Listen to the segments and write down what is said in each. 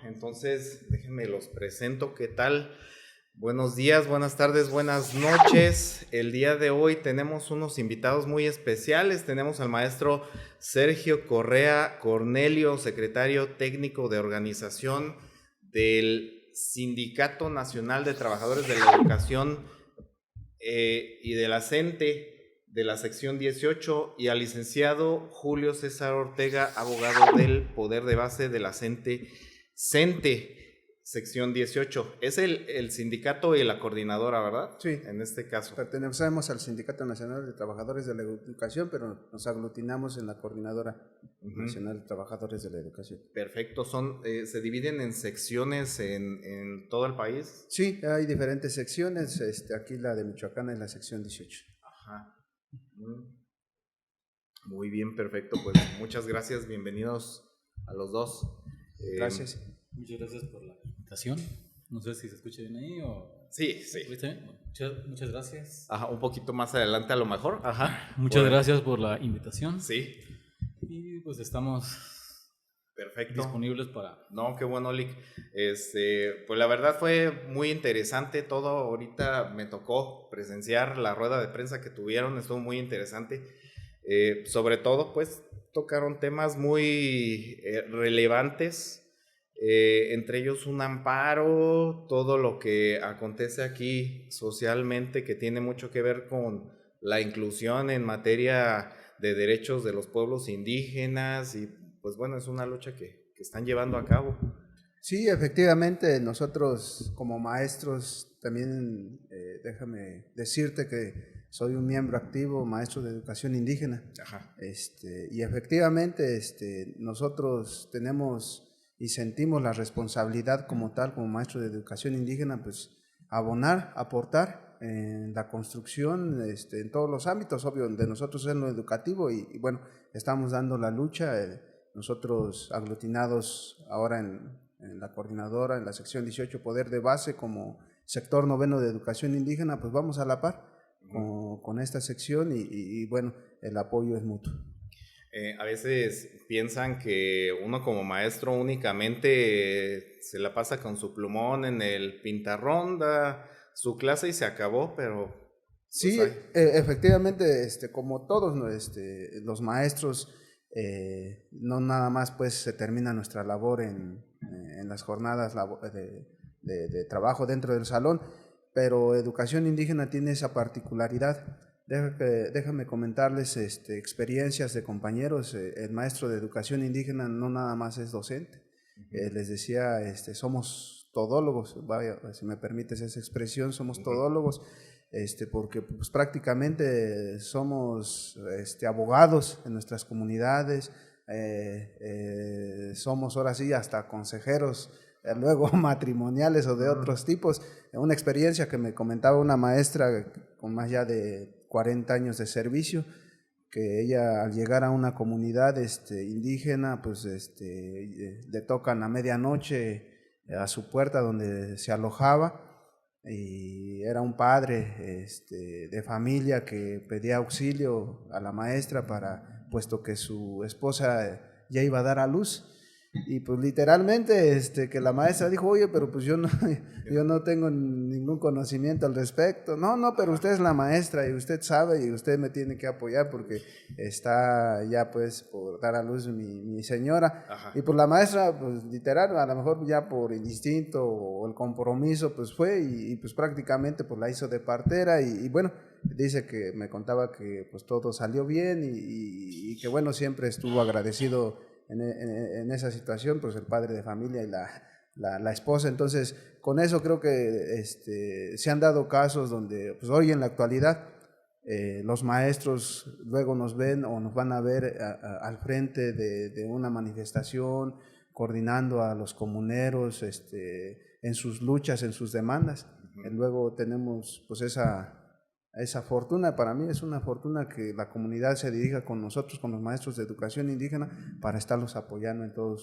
entonces déjenme los presento. ¿Qué tal? Buenos días, buenas tardes, buenas noches. El día de hoy tenemos unos invitados muy especiales. Tenemos al maestro Sergio Correa Cornelio, secretario técnico de organización del Sindicato Nacional de Trabajadores de la Educación y de la CENTE, de la sección 18, y al licenciado Julio César Ortega, abogado del Poder de Base de la CENTE, sección 18. Es el sindicato y la coordinadora, ¿verdad? Sí. En este caso. Pertenecemos al Sindicato Nacional de Trabajadores de la Educación, pero nos aglutinamos en la Coordinadora Nacional de Trabajadores de la Educación. Perfecto. ¿Se dividen en secciones en todo el país? Sí, hay diferentes secciones. Aquí la de Michoacán es la sección 18. Ajá. Muy bien, perfecto. Pues muchas gracias. Bienvenidos a los dos. Gracias. Muchas gracias por la invitación. No sé si se escucha bien ahí o... Sí, sí. Muchas gracias. Ajá, un poquito más adelante a lo mejor. Ajá. Muchas gracias por la invitación. Sí. Y pues estamos disponibles para... No, qué bueno, Lick. Pues la verdad fue muy interesante todo. Ahorita me tocó presenciar la rueda de prensa que tuvieron. Estuvo muy interesante. Sobre todo, pues, tocaron temas muy relevantes. Entre ellos un amparo, todo lo que acontece aquí socialmente, que tiene mucho que ver con la inclusión en materia de derechos de los pueblos indígenas, y pues bueno, es una lucha que están llevando a cabo. Sí, efectivamente, nosotros como maestros también, déjame decirte que soy un miembro activo, maestro de educación indígena. Ajá. Y efectivamente nosotros tenemos y sentimos la responsabilidad como tal, como maestro de educación indígena, pues abonar, aportar en la construcción, en todos los ámbitos, obvio, de nosotros en lo educativo, y bueno, estamos dando la lucha, nosotros aglutinados ahora en la coordinadora, en la sección 18, Poder de Base, como sector noveno de educación indígena, pues vamos a la par con esta sección, y bueno, el apoyo es mutuo. A veces piensan que uno como maestro únicamente se la pasa con su plumón en el pintarrón, da su clase y se acabó, pero... Sí, pues efectivamente, como todos los maestros, no nada más pues se termina nuestra labor en las jornadas de trabajo dentro del salón, pero educación indígena tiene esa particularidad. Déjame comentarles experiencias de compañeros. El maestro de educación indígena no nada más es docente. Les decía, somos todólogos, vaya, si me permites esa expresión, somos todólogos, porque pues, prácticamente somos abogados en nuestras comunidades, somos ahora sí hasta consejeros, luego matrimoniales o de otros tipos. Una experiencia que me comentaba una maestra con más ya de 40 años de servicio, que ella al llegar a una comunidad indígena, pues le tocan a medianoche a su puerta donde se alojaba, y era un padre de familia que pedía auxilio a la maestra puesto que su esposa ya iba a dar a luz. Y pues literalmente que la maestra dijo, oye, pero pues yo no tengo ningún conocimiento al respecto. No, pero usted es la maestra y usted sabe y usted me tiene que apoyar porque está ya pues por dar a luz mi señora. Ajá. Y pues la maestra, pues literal, a lo mejor ya por el instinto o el compromiso, pues fue y pues prácticamente pues la hizo de partera, y bueno, dice que me contaba que pues todo salió bien y que bueno, siempre estuvo agradecido en esa situación, pues el padre de familia y la esposa. Entonces, con eso creo que se han dado casos donde pues hoy en la actualidad los maestros luego nos ven o nos van a ver al frente de una manifestación, coordinando a los comuneros en sus luchas, en sus demandas. Luego tenemos pues esa fortuna. Para mí es una fortuna que la comunidad se dirija con nosotros, con los maestros de educación indígena, para estarlos apoyando en todas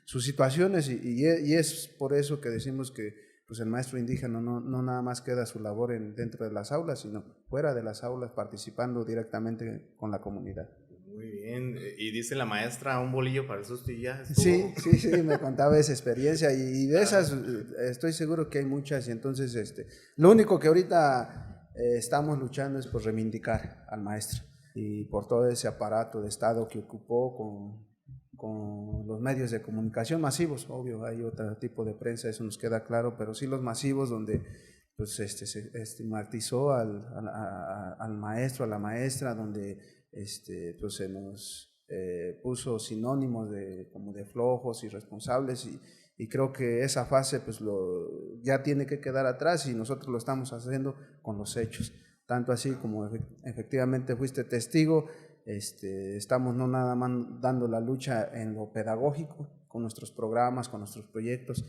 sus situaciones, y es por eso que decimos que pues el maestro indígena no nada más queda su labor dentro de las aulas, sino fuera de las aulas, participando directamente con la comunidad. Muy bien. bien. Y dice la maestra, un bolillo para el susto y ya estuvo. Sí, me contaba esa experiencia y de esas estoy seguro que hay muchas y entonces lo único que ahorita estamos luchando es por reivindicar al maestro y por todo ese aparato de Estado que ocupó con los medios de comunicación masivos. Obvio, hay otro tipo de prensa, eso nos queda claro, pero sí los masivos donde pues se estigmatizó al maestro, a la maestra, donde pues se nos puso sinónimos como de flojos, irresponsables y creo que esa fase pues ya tiene que quedar atrás y nosotros lo estamos haciendo con los hechos, tanto así como efectivamente fuiste testigo. Estamos no nada más dando la lucha en lo pedagógico, con nuestros programas, con nuestros proyectos,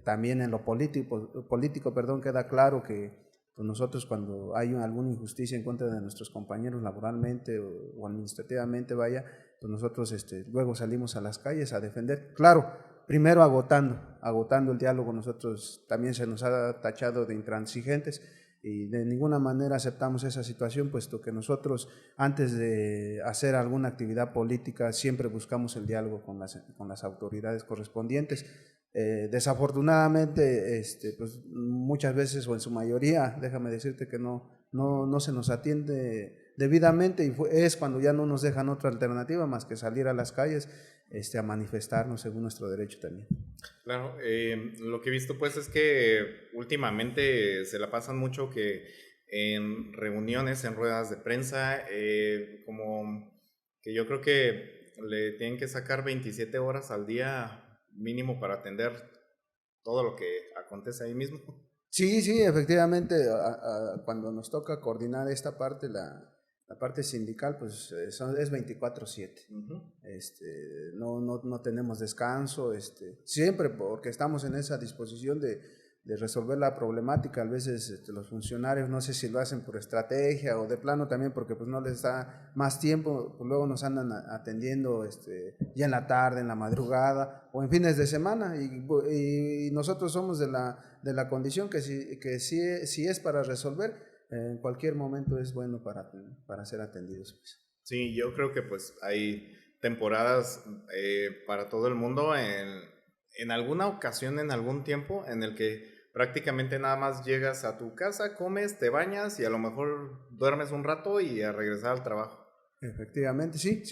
también en lo político, queda claro que pues nosotros cuando hay alguna injusticia en contra de nuestros compañeros laboralmente o administrativamente, pues nosotros luego salimos a las calles a defender, claro, primero agotando el diálogo. Nosotros también se nos ha tachado de intransigentes y de ninguna manera aceptamos esa situación, puesto que nosotros antes de hacer alguna actividad política siempre buscamos el diálogo con las autoridades correspondientes. Desafortunadamente, pues muchas veces o en su mayoría, déjame decirte que no se nos atiende debidamente y es cuando ya no nos dejan otra alternativa más que salir a las calles a manifestarnos según nuestro derecho también. Claro, lo que he visto pues es que últimamente se la pasan mucho que en reuniones, en ruedas de prensa, como que yo creo que le tienen que sacar 27 horas al día mínimo para atender todo lo que acontece ahí mismo. Sí, efectivamente, cuando nos toca coordinar esta parte, la parte sindical, pues es 24/7. No tenemos descanso, siempre porque estamos en esa disposición de resolver la problemática. A veces los funcionarios, no sé si lo hacen por estrategia o de plano también porque pues no les da más tiempo, pues luego nos andan atendiendo ya en la tarde, en la madrugada o en fines de semana y nosotros somos de la condición que si es para resolver, en cualquier momento es bueno para ser atendidos. Pues. Sí, yo creo que pues hay temporadas para todo el mundo en alguna ocasión, en algún tiempo en el que prácticamente nada más llegas a tu casa, comes, te bañas y a lo mejor duermes un rato y a regresar al trabajo. Efectivamente, sí,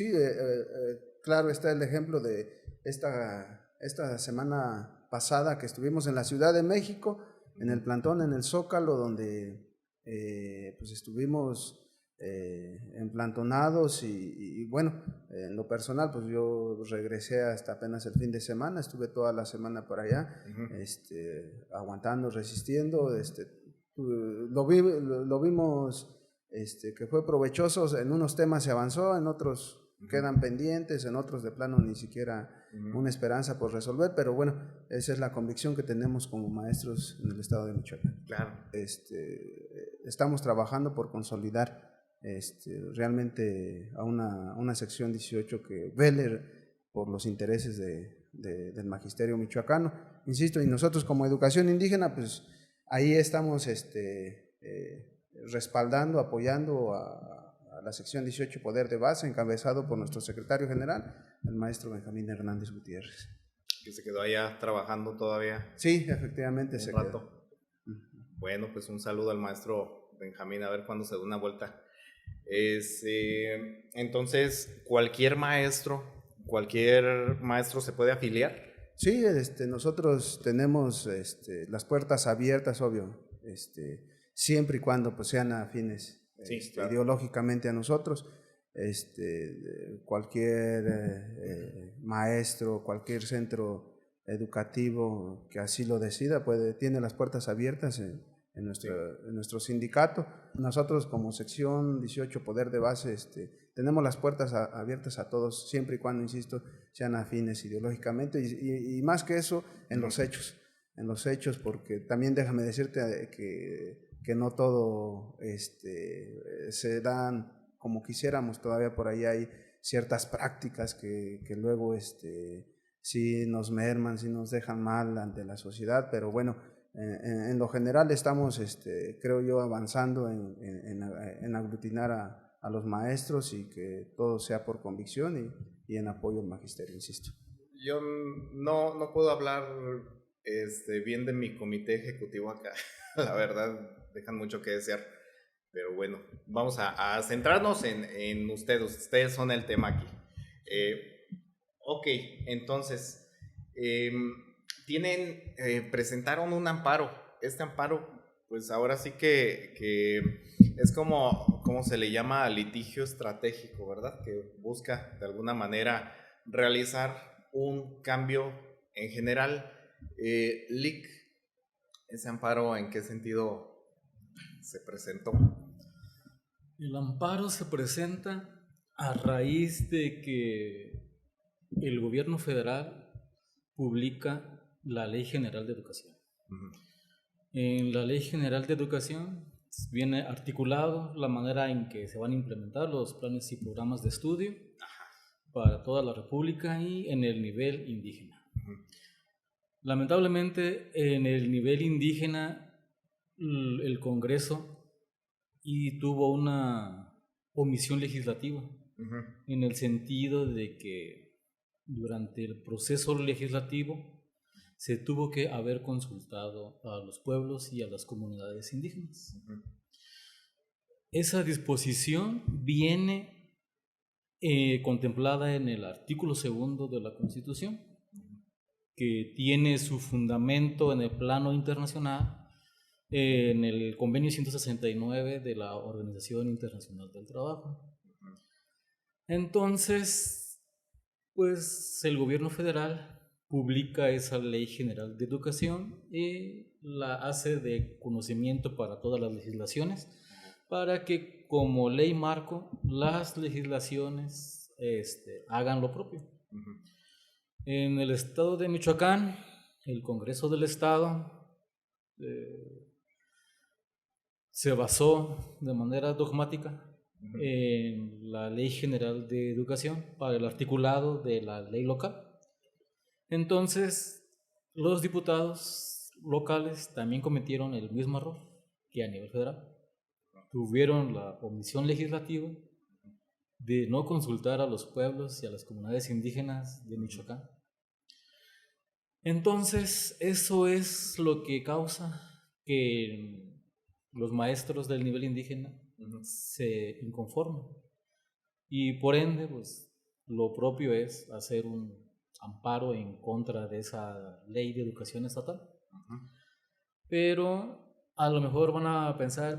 claro, está el ejemplo de esta semana pasada que estuvimos en la Ciudad de México, en el plantón, en el Zócalo, donde pues estuvimos emplantonados y bueno, en lo personal pues yo regresé hasta apenas el fin de semana, estuve toda la semana por allá, aguantando, resistiendo, lo vimos que fue provechoso. En unos temas se avanzó, en otros quedan pendientes, en otros de plano ni siquiera una esperanza por resolver, pero bueno, esa es la convicción que tenemos como maestros en el estado de Michoacán. Claro. Estamos trabajando por consolidar realmente a una sección 18 que vele por los intereses del magisterio michoacano, insisto, y nosotros como educación indígena, pues ahí estamos respaldando, apoyando a la sección 18 Poder de Base, encabezado por nuestro secretario general, el maestro Benjamín Hernández Gutiérrez. Que se quedó allá trabajando todavía. Sí, efectivamente se quedó. Bueno, pues un saludo al maestro Benjamín, a ver cuándo se da una vuelta. Entonces, cualquier maestro se puede afiliar. Sí, nosotros tenemos las puertas abiertas, obvio, siempre y cuando pues, sean afines claro, ideológicamente a nosotros. Cualquier maestro, cualquier centro educativo que así lo decida, tiene las puertas abiertas en nuestro sindicato. Nosotros como sección 18 Poder de Base tenemos las puertas abiertas a todos, siempre y cuando, insisto, sean afines ideológicamente y más que eso, en los hechos, porque también déjame decirte que no todo se dan como quisiéramos, todavía por ahí hay ciertas prácticas que luego sí nos merman, sí nos dejan mal ante la sociedad, pero bueno, en lo general estamos, creo yo, avanzando en aglutinar a a los maestros y que todo sea por convicción y en apoyo al magisterio, insisto. Yo no puedo hablar bien de mi comité ejecutivo acá. La verdad, dejan mucho que desear. Pero bueno, vamos a centrarnos en ustedes. Ustedes son el tema aquí. Ok, entonces, presentaron un amparo. Este amparo, pues ahora sí que es como se le llama litigio estratégico, ¿verdad? Que busca de alguna manera realizar un cambio en general. Lic, ¿ese amparo en qué sentido se presentó? El amparo se presenta a raíz de que el gobierno federal publica la Ley General de Educación. Uh-huh. En la Ley General de Educación viene articulado la manera en que se van a implementar los planes y programas de estudio para toda la República y en el nivel indígena. Uh-huh. Lamentablemente, en el nivel indígena, el Congreso tuvo una omisión legislativa, uh-huh, en el sentido de que durante el proceso legislativo se tuvo que haber consultado a los pueblos y a las comunidades indígenas. Uh-huh. Esa disposición viene contemplada en el artículo 2 de la Constitución, que tiene su fundamento en el plano internacional, en el convenio 169 de la Organización Internacional del Trabajo. Entonces, pues el gobierno federal publica esa Ley General de Educación y la hace de conocimiento para todas las legislaciones, para que como ley marco las legislaciones hagan lo propio. Uh-huh. En el estado de Michoacán, el Congreso del Estado se basó de manera dogmática, uh-huh, en la Ley General de Educación para el articulado de la ley local. Entonces, los diputados locales también cometieron el mismo error que a nivel federal. Tuvieron la omisión legislativa de no consultar a los pueblos y a las comunidades indígenas de Michoacán. Entonces, eso es lo que causa que los maestros del nivel indígena, uh-huh, se inconformen. Y por ende, pues, lo propio es hacer un amparo en contra de esa ley de educación estatal. Uh-huh. Pero a lo mejor van a pensar,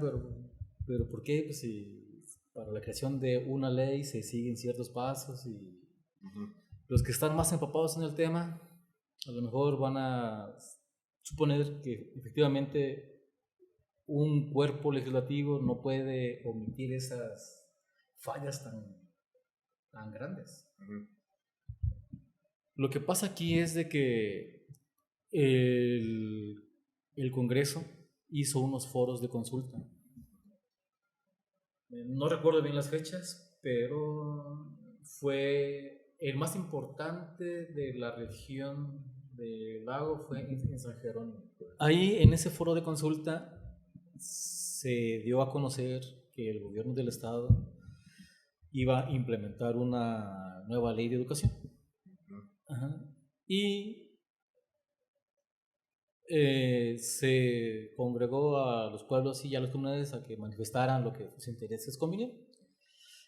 pero ¿por qué? Pues si para la creación de una ley se siguen ciertos pasos y uh-huh, los que están más empapados en el tema a lo mejor van a suponer que efectivamente un cuerpo legislativo no puede omitir esas fallas tan grandes. Uh-huh. Lo que pasa aquí es de que el Congreso hizo unos foros de consulta. No recuerdo bien las fechas, pero fue el más importante de la región del lago, fue en San Jerónimo. Ahí, en ese foro de consulta, se dio a conocer que el gobierno del estado iba a implementar una nueva ley de educación. Ajá. Y se congregó a los pueblos y a las comunidades a que manifestaran lo que sus intereses convinieran.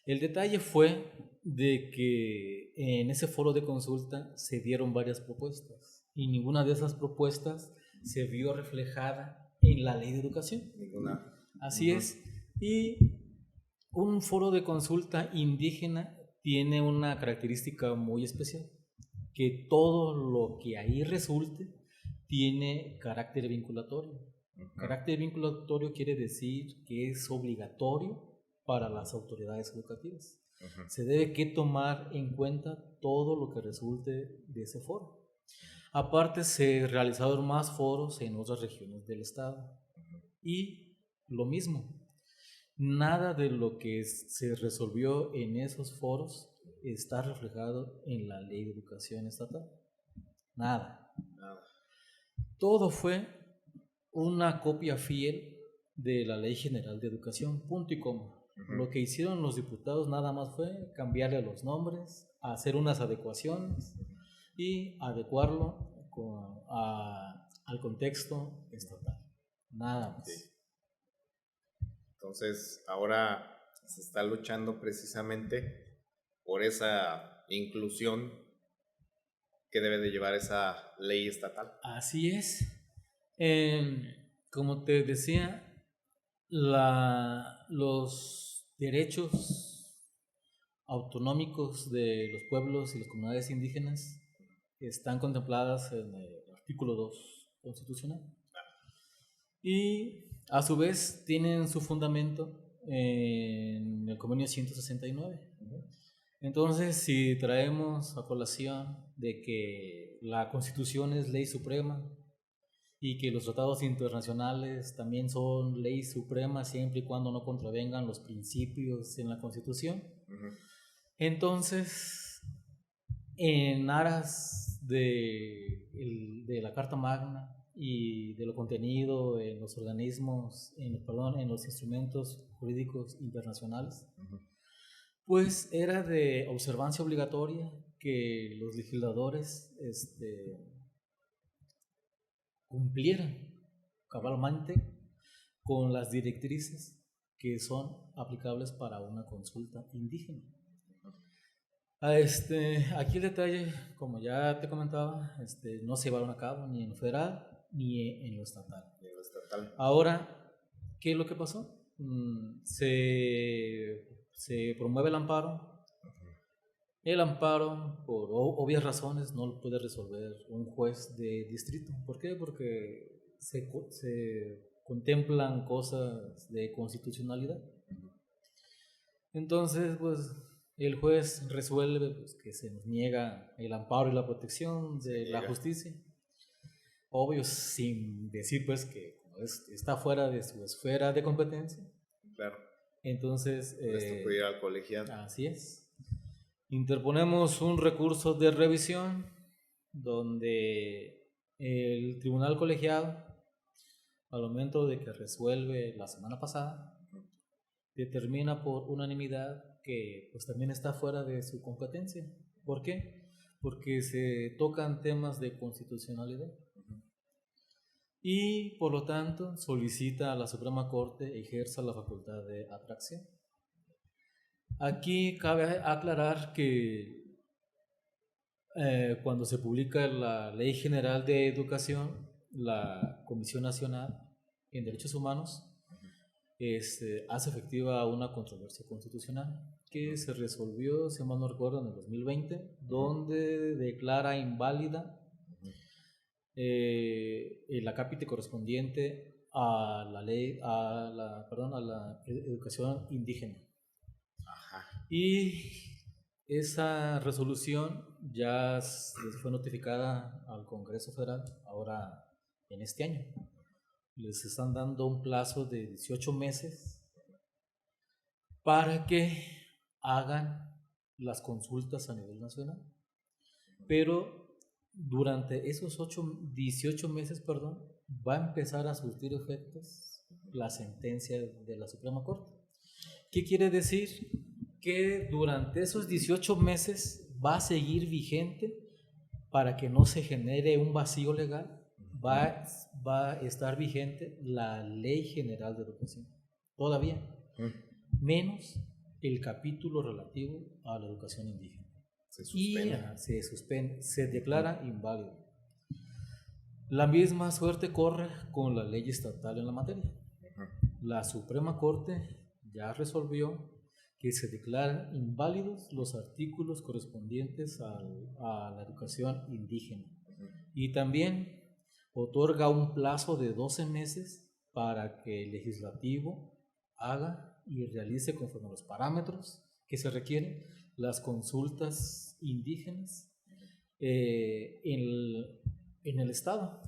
El detalle fue de que en ese foro de consulta se dieron varias propuestas y ninguna de esas propuestas se vio reflejada en la ley de educación. Ninguna. Así uh-huh. es. Y un foro de consulta indígena tiene una característica muy especial, que todo lo que ahí resulte tiene carácter vinculatorio. Uh-huh. Carácter vinculatorio quiere decir que es obligatorio para las autoridades educativas. Uh-huh. Se debe que tomar en cuenta todo lo que resulte de ese foro. Aparte, se realizaron más foros en otras regiones del estado. Uh-huh. Y lo mismo, nada de lo que se resolvió en esos foros está reflejado en la ley de educación estatal. Nada. Todo fue una copia fiel de la Ley General de Educación, punto y coma. Lo que hicieron los diputados nada más fue cambiarle los nombres, hacer unas adecuaciones y adecuarlo al contexto estatal. Nada más. Sí. Entonces, ahora se está luchando precisamente por esa inclusión que debe de llevar esa ley estatal. Así es. Como te decía, los derechos autonómicos de los pueblos y las comunidades indígenas están contempladas en el artículo 2 constitucional. Y a su vez tienen su fundamento en el convenio 169. Entonces, si traemos a colación de que la Constitución es ley suprema y que los tratados internacionales también son ley suprema siempre y cuando no contravengan los principios en la Constitución, entonces, en aras de la Carta Magna y de lo contenido en los organismos, en los instrumentos jurídicos internacionales, pues era de observancia obligatoria que los legisladores cumplieran cabalmente con las directrices que son aplicables para una consulta indígena. Aquí el detalle, como ya te comentaba, no se llevaron a cabo ni en lo federal ni en lo estatal. Ahora, ¿qué es lo que pasó? Se promueve el amparo. El amparo, por obvias razones, no lo puede resolver un juez de distrito. ¿Por qué? Porque se contemplan cosas de constitucionalidad. Entonces, pues, el juez resuelve pues, que se nos niega el amparo y la protección de la justicia. Obvio, sin decir pues que como está fuera de su esfera de competencia. Claro. Entonces, esto puede ir al colegiado. Así es. Interponemos un recurso de revisión donde el tribunal colegiado, al momento de que resuelve la semana pasada, determina por unanimidad que pues también está fuera de su competencia. ¿Por qué? Porque se tocan temas de constitucionalidad. Y por lo tanto solicita a la Suprema Corte ejerza la facultad de atracción. Aquí cabe aclarar que cuando se publica la Ley General de Educación, la Comisión Nacional en Derechos Humanos hace efectiva una controversia constitucional que se resolvió, si mal no recuerdo, en el 2020, donde declara inválida el acápite correspondiente a la ley, a la educación indígena. Y esa resolución ya fue notificada al Congreso Federal ahora en este año. Les están dando un plazo de 18 meses para que hagan las consultas a nivel nacional. Pero durante esos 18 meses, va a empezar a surtir efectos la sentencia de la Suprema Corte. ¿Qué quiere decir? Que durante esos 18 meses va a seguir vigente para que no se genere un vacío legal, va a estar vigente la Ley General de Educación, todavía, menos el capítulo relativo a la educación indígena. Se declara inválido. La misma suerte corre con la ley estatal en la materia. La Suprema Corte ya resolvió que se declaran inválidos los artículos correspondientes a la educación indígena. Y también otorga un plazo de 12 meses para que el legislativo haga y realice conforme a los parámetros que se requieren las consultas indígenas en el Estado.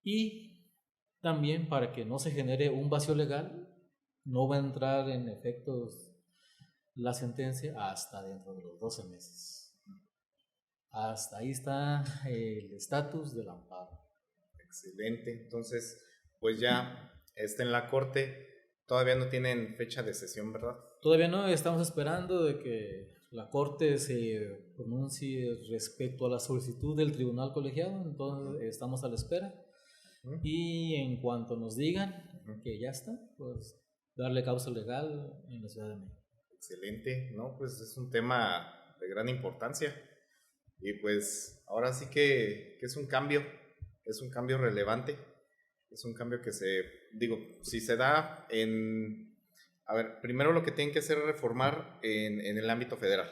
Y también para que no se genere un vacío legal, no va a entrar en efectos la sentencia hasta dentro de los 12 meses. Hasta ahí está el estatus del amparo. Excelente. Entonces, pues ya está en la corte, Todavía no tienen fecha de sesión, ¿verdad? Todavía no, estamos esperando de que la Corte se pronuncie respecto a la solicitud del Tribunal Colegiado, entonces estamos a la espera. Y en cuanto nos digan que ya está, pues darle causa legal en la Ciudad de México. Excelente, ¿no? Pues es un tema de gran importancia y pues ahora sí que es un cambio relevante, es un cambio que si se da a ver, primero lo que tienen que hacer es reformar en el ámbito federal.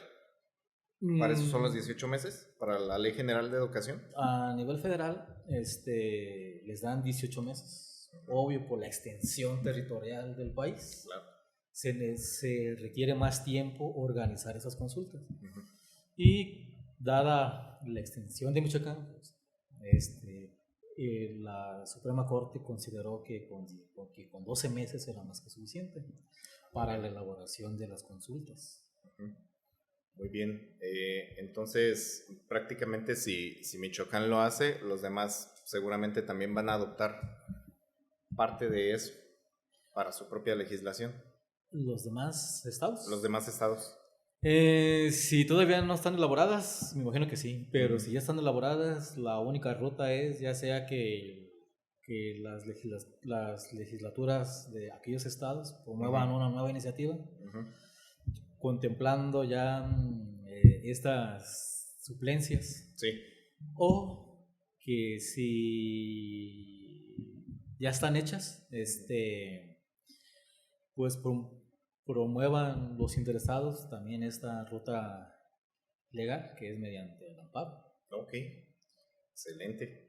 ¿Para eso son los 18 meses? ¿Para la Ley General de Educación? A nivel federal, les dan 18 meses. Obvio, por la extensión territorial del país. Claro. Se requiere más tiempo organizar esas consultas. Y dada la extensión de Michoacán, pues, la Suprema Corte consideró que con 12 meses era más que suficiente para la elaboración de las consultas. Muy bien, entonces prácticamente si Michoacán lo hace, los demás seguramente también van a adoptar parte de eso para su propia legislación. ¿Los demás estados? Los demás estados. Si todavía no están elaboradas, me imagino que sí, pero si ya están elaboradas, la única ruta es ya sea que las legislaturas de aquellos estados promuevan una nueva iniciativa, contemplando ya estas suplencias, sí, o que si ya están hechas, pues promuevan los interesados también esta ruta legal, que es mediante el amparo. Ok, excelente.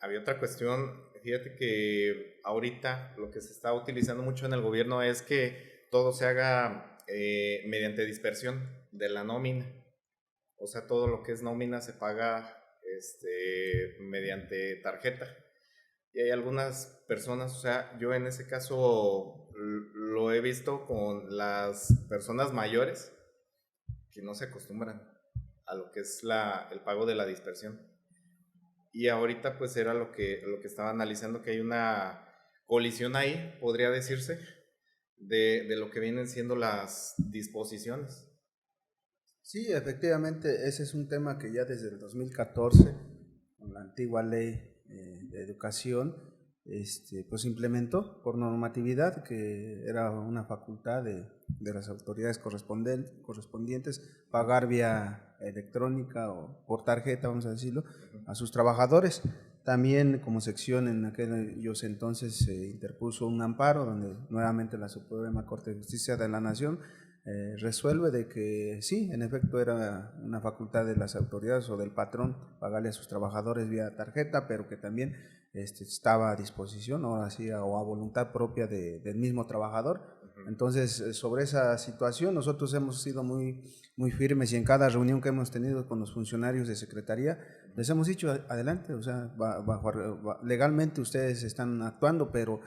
Había otra cuestión, fíjate que ahorita lo que se está utilizando mucho en el gobierno es que todo se haga mediante dispersión de la nómina. O sea, todo lo que es nómina se paga mediante tarjeta. Y hay algunas personas, o sea, yo en ese caso lo he visto con las personas mayores que no se acostumbran a lo que es el pago de la dispersión. Y ahorita pues era lo que estaba analizando, que hay una colisión ahí, podría decirse, de lo que vienen siendo las disposiciones. Sí, efectivamente, ese es un tema que ya desde el 2014, con la antigua ley de educación, pues implementó por normatividad, que era una facultad de las autoridades correspondientes pagar vía electrónica o por tarjeta, vamos a decirlo, a sus trabajadores. También como sección en aquellos entonces se interpuso un amparo donde nuevamente la Suprema Corte de Justicia de la Nación resuelve de que sí, en efecto era una facultad de las autoridades o del patrón pagarle a sus trabajadores vía tarjeta, pero que también estaba a disposición o a voluntad propia del mismo trabajador. Entonces, sobre esa situación nosotros hemos sido muy firmes, y en cada reunión que hemos tenido con los funcionarios de secretaría les hemos dicho, adelante, o sea, legalmente ustedes están actuando, pero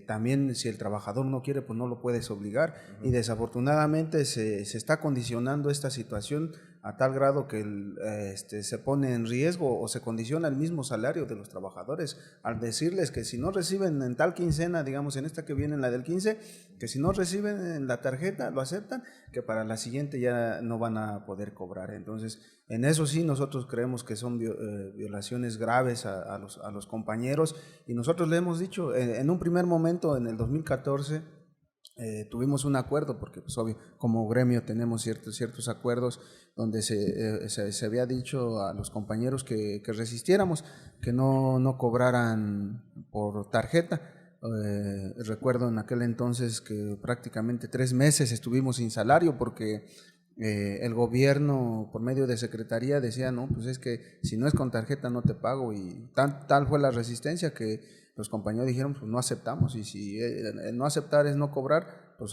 también si el trabajador no quiere, pues no lo puedes obligar. Y desafortunadamente se está condicionando esta situación a tal grado que se pone en riesgo o se condiciona el mismo salario de los trabajadores al decirles que si no reciben en tal quincena, digamos en esta que viene, en la del 15, que si no reciben en la tarjeta lo aceptan, que para la siguiente ya no van a poder cobrar. Entonces, en eso sí nosotros creemos que son violaciones graves a los compañeros, y nosotros le hemos dicho en un primer momento, en el 2014, tuvimos un acuerdo, porque pues obvio, como gremio tenemos ciertos acuerdos donde se había dicho a los compañeros que resistiéramos, que no cobraran por tarjeta. Recuerdo en aquel entonces que prácticamente 3 meses estuvimos sin salario porque el gobierno por medio de secretaría decía, no, pues es que si no es con tarjeta no te pago, y tal fue la resistencia que los compañeros dijeron, pues no aceptamos, y si no aceptar es no cobrar, pues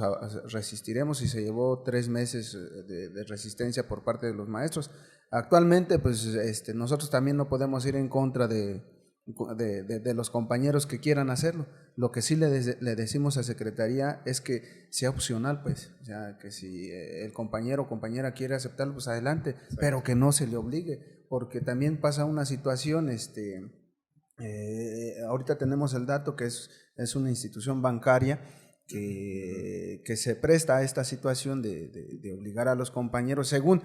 resistiremos, y se llevó 3 meses de resistencia por parte de los maestros. Actualmente pues nosotros también no podemos ir en contra de los compañeros que quieran hacerlo. Lo que sí le decimos a secretaría es que sea opcional, pues, o sea, que si el compañero o compañera quiere aceptarlo, pues adelante, sí, pero que no se le obligue, porque también pasa una situación, ahorita tenemos el dato que es es una institución bancaria que se presta a esta situación de obligar a los compañeros, según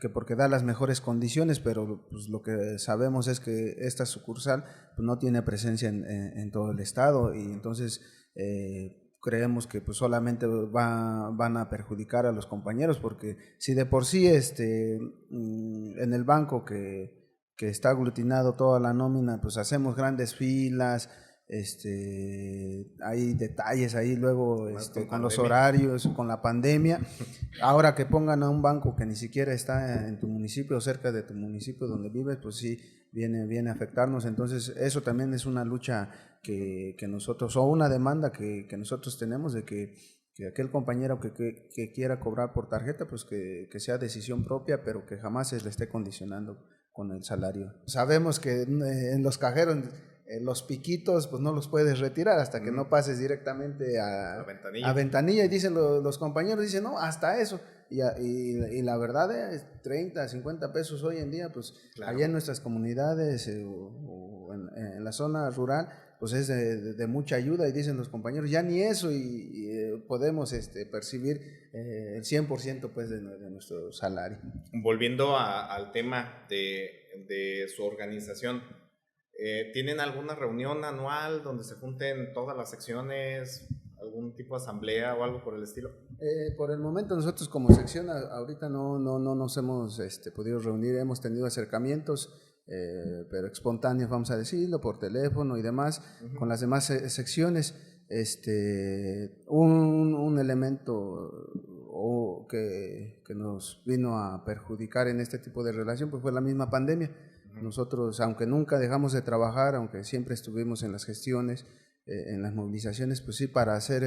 que porque da las mejores condiciones, pero pues lo que sabemos es que esta sucursal pues, no tiene presencia en todo el estado, y entonces creemos que pues solamente van a perjudicar a los compañeros, porque si de por sí en el banco que está aglutinado toda la nómina, pues hacemos grandes filas, hay detalles ahí luego con los horarios, con la pandemia. Ahora que pongan a un banco que ni siquiera está en tu municipio o cerca de tu municipio donde vives, pues sí viene a afectarnos. Entonces eso también es una lucha que nosotros, o una demanda que nosotros tenemos, de que aquel compañero que quiera cobrar por tarjeta, pues que sea decisión propia, pero que jamás se le esté condicionando con el salario. Sabemos que en los cajeros los piquitos pues no los puedes retirar hasta que no pases directamente a ventanilla, y dicen los compañeros, dicen no, hasta eso, y la verdad es 30, 50 pesos hoy en día, pues allá en nuestras comunidades o en la zona rural, pues es de mucha ayuda, y dicen los compañeros, ya ni eso, y podemos percibir el 100% pues de nuestro salario. Volviendo al tema de su organización, ¿tienen alguna reunión anual donde se junten todas las secciones, algún tipo de asamblea o algo por el estilo? Por el momento nosotros como sección ahorita no nos hemos podido reunir, hemos tenido acercamientos, pero espontáneos, vamos a decirlo, por teléfono y demás, con las demás secciones. Un elemento que nos vino a perjudicar en este tipo de relación pues fue la misma pandemia. Nosotros, aunque nunca dejamos de trabajar, aunque siempre estuvimos en las gestiones, en las movilizaciones, pues sí, para hacer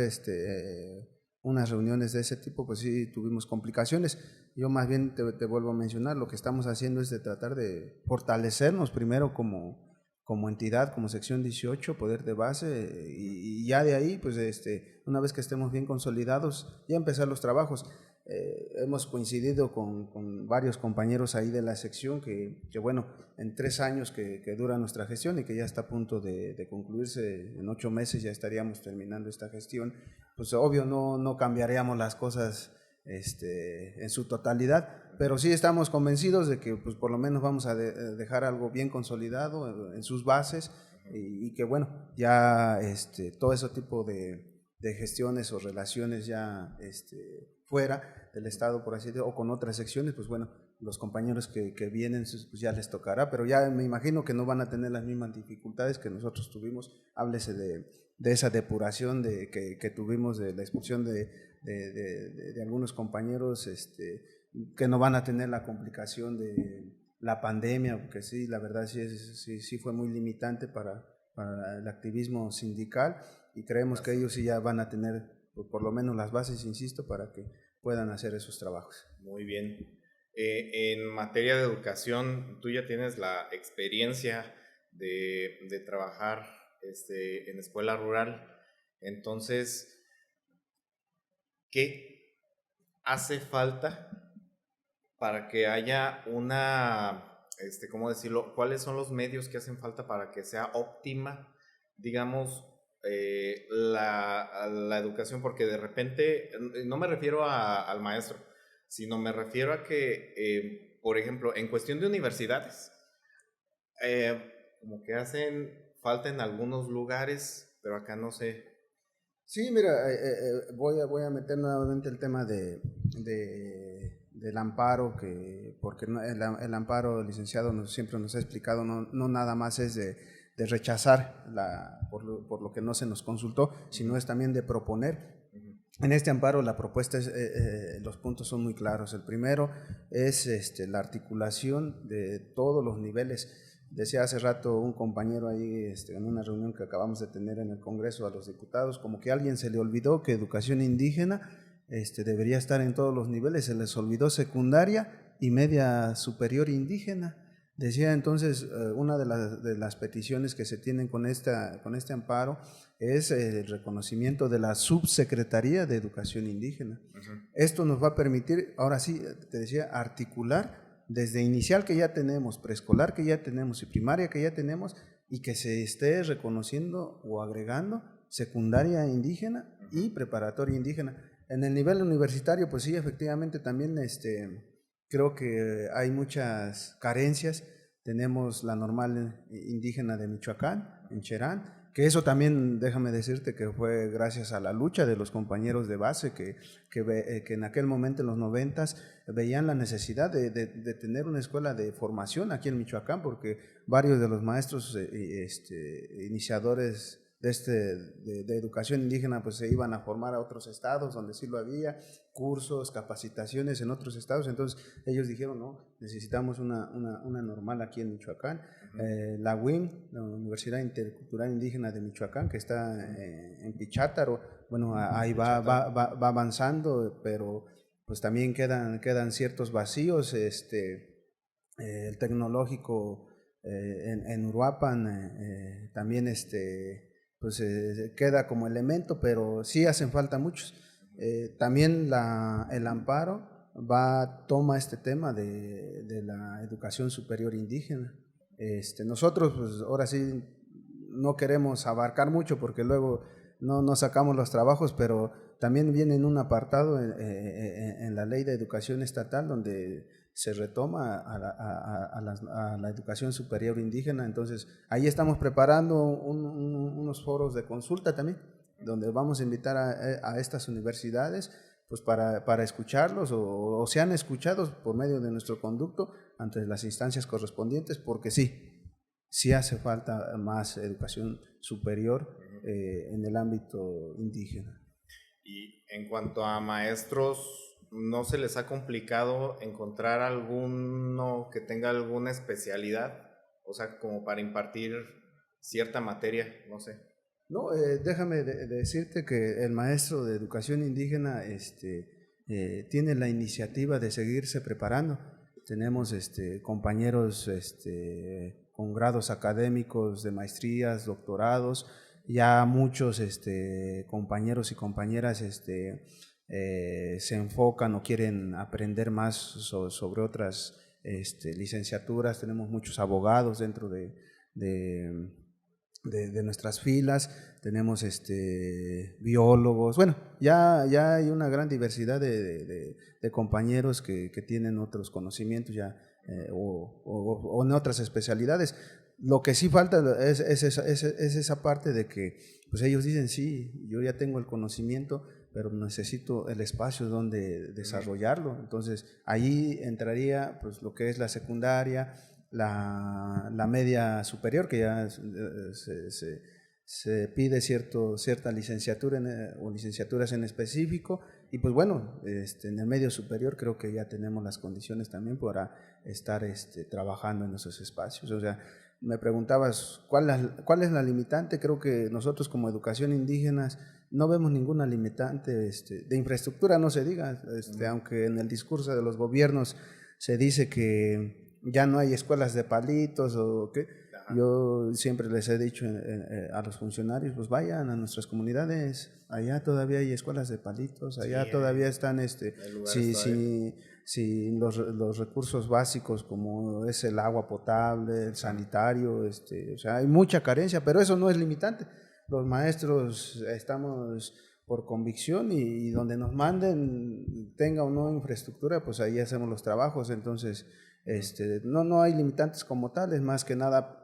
unas reuniones de ese tipo, pues sí tuvimos complicaciones. Yo más bien te vuelvo a mencionar, lo que estamos haciendo es de tratar de fortalecernos primero como entidad, como sección 18, poder de base, y ya de ahí, pues una vez que estemos bien consolidados, ya empezar los trabajos. Hemos coincidido con varios compañeros ahí de la sección que bueno, en 3 años que dura nuestra gestión y que ya está a punto de concluirse, en 8 meses ya estaríamos terminando esta gestión, pues obvio no cambiaríamos las cosas en su totalidad, pero sí estamos convencidos de que pues por lo menos vamos a dejar algo bien consolidado en sus bases, y que bueno, ya todo ese tipo de gestiones o relaciones ya fuera del estado, por así decirlo, o con otras secciones, pues bueno, los compañeros que vienen pues ya les tocará, pero ya me imagino que no van a tener las mismas dificultades que nosotros tuvimos. Háblese de esa depuración que tuvimos, de la expulsión de algunos compañeros, que no van a tener la complicación de la pandemia, porque sí, la verdad sí fue muy limitante para el activismo sindical, y creemos que ellos sí ya van a tener por lo menos las bases, insisto, para que puedan hacer esos trabajos. Muy bien. En materia de educación, tú ya tienes la experiencia de trabajar en escuela rural. Entonces, ¿qué hace falta para que haya ¿cómo decirlo? ¿Cuáles son los medios que hacen falta para que sea óptima, digamos, la educación? Porque de repente, no me refiero al maestro, sino me refiero a que, por ejemplo, en cuestión de universidades, como que hacen falta en algunos lugares, pero acá no sé. Sí, mira, voy a meter nuevamente el tema del amparo, porque el amparo, licenciado, siempre nos ha explicado, no nada más es de rechazar por lo que no se nos consultó, sino es también de proponer. En este amparo la propuesta los puntos son muy claros. El primero es la articulación de todos los niveles. Decía hace rato un compañero ahí en una reunión que acabamos de tener en el Congreso a los diputados, como que a alguien se le olvidó que educación indígena debería estar en todos los niveles. Se les olvidó secundaria y media superior indígena. Decía entonces, una de las peticiones que se tienen con este amparo es el reconocimiento de la Subsecretaría de Educación Indígena. Esto nos va a permitir, ahora sí, te decía, articular desde inicial que ya tenemos, preescolar que ya tenemos y primaria que ya tenemos, y que se esté reconociendo o agregando secundaria indígena y preparatoria indígena. En el nivel universitario, pues sí, efectivamente también creo que hay muchas carencias. Tenemos la normal indígena de Michoacán, en Cherán, que eso también, déjame decirte, que fue gracias a la lucha de los compañeros de base que en aquel momento, en los 90s, veían la necesidad de tener una escuela de formación aquí en Michoacán, porque varios de los maestros iniciadores de educación indígena pues se iban a formar a otros estados donde sí lo había, cursos, capacitaciones en otros estados. Entonces ellos dijeron, no, necesitamos una normal aquí en Michoacán. La UIM, la Universidad Intercultural Indígena de Michoacán, que está en Pichátaro, bueno, ahí va avanzando, pero pues también quedan ciertos vacíos. El tecnológico en Uruapan también pues queda como elemento, pero sí hacen falta muchos. También el amparo toma este tema de la educación superior indígena. Nosotros pues ahora sí no queremos abarcar mucho porque luego no sacamos los trabajos, pero también viene en un apartado en la ley de educación estatal donde se retoma a la educación superior indígena. Entonces ahí estamos preparando unos foros de consulta también, donde vamos a invitar a estas universidades pues para escucharlos o sean escuchados por medio de nuestro conducto ante las instancias correspondientes, porque sí hace falta más educación superior en el ámbito indígena. Y en cuanto a maestros, ¿no se les ha complicado encontrar alguno que tenga alguna especialidad? O sea, como para impartir cierta materia, no sé. No, déjame decirte que el maestro de educación indígena tiene la iniciativa de seguirse preparando. Tenemos compañeros con grados académicos de maestrías, doctorados, ya muchos compañeros y compañeras se enfocan o quieren aprender más sobre otras licenciaturas. Tenemos muchos abogados dentro de nuestras filas, tenemos biólogos. Bueno, ya hay una gran diversidad de compañeros que tienen otros conocimientos ya o en otras especialidades. Lo que sí falta es esa parte de que pues ellos dicen, sí, yo ya tengo el conocimiento, pero necesito el espacio donde desarrollarlo. Entonces ahí entraría pues lo que es la secundaria, la media superior, que ya se pide cierta licenciatura o licenciaturas en específico, y pues bueno, en el medio superior creo que ya tenemos las condiciones también para estar trabajando en esos espacios. O sea, me preguntabas cuál es la limitante. Creo que nosotros como educación indígenas no vemos ninguna limitante de infraestructura, no se diga, aunque en el discurso de los gobiernos se dice que ya no hay escuelas de palitos o qué. Yo siempre les he dicho a los funcionarios, pues vayan a nuestras comunidades, allá todavía hay escuelas de palitos, allá todavía están los recursos básicos como es el agua potable, el sanitario, o sea, hay mucha carencia, pero eso no es limitante. Los maestros estamos por convicción y donde nos manden, tenga o no infraestructura, pues ahí hacemos los trabajos. Entonces no hay limitantes como tales, más que nada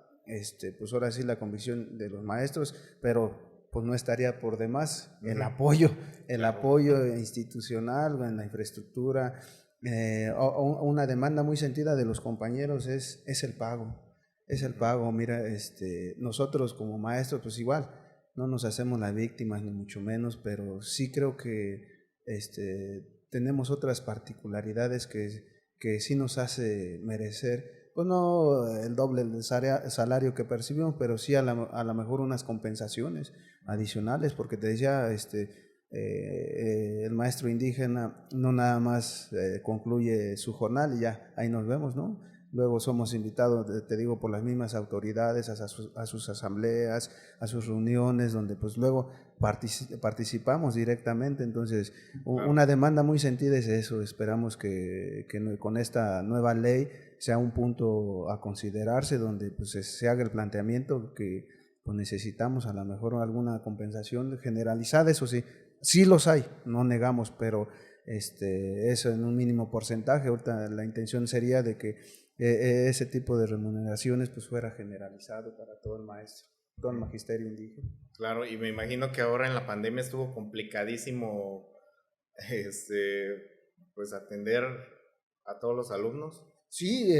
pues ahora sí la convicción de los maestros, pero pues no estaría por demás el apoyo institucional en la infraestructura. Una demanda muy sentida de los compañeros es el pago. Mira, nosotros como maestros pues igual no nos hacemos las víctimas ni mucho menos, pero sí creo que tenemos otras particularidades que sí nos hace merecer, pues no el doble del salario que percibimos, pero sí a lo mejor unas compensaciones adicionales, porque te decía, el maestro indígena no nada más concluye su jornal y ya, ahí nos vemos, ¿no? Luego somos invitados, te digo, por las mismas autoridades a sus asambleas, a sus reuniones, donde pues luego participamos directamente. Entonces, una demanda muy sentida es eso. Esperamos que con esta nueva ley sea un punto a considerarse, donde pues se haga el planteamiento que pues necesitamos a lo mejor alguna compensación generalizada, eso sí, sí los hay, no negamos, pero eso en un mínimo porcentaje. Ahorita la intención sería de que ese tipo de remuneraciones pues fuera generalizado para todo el maestro, todo el magisterio indígena. Claro, y me imagino que ahora en la pandemia estuvo complicadísimo pues atender a todos los alumnos. Sí,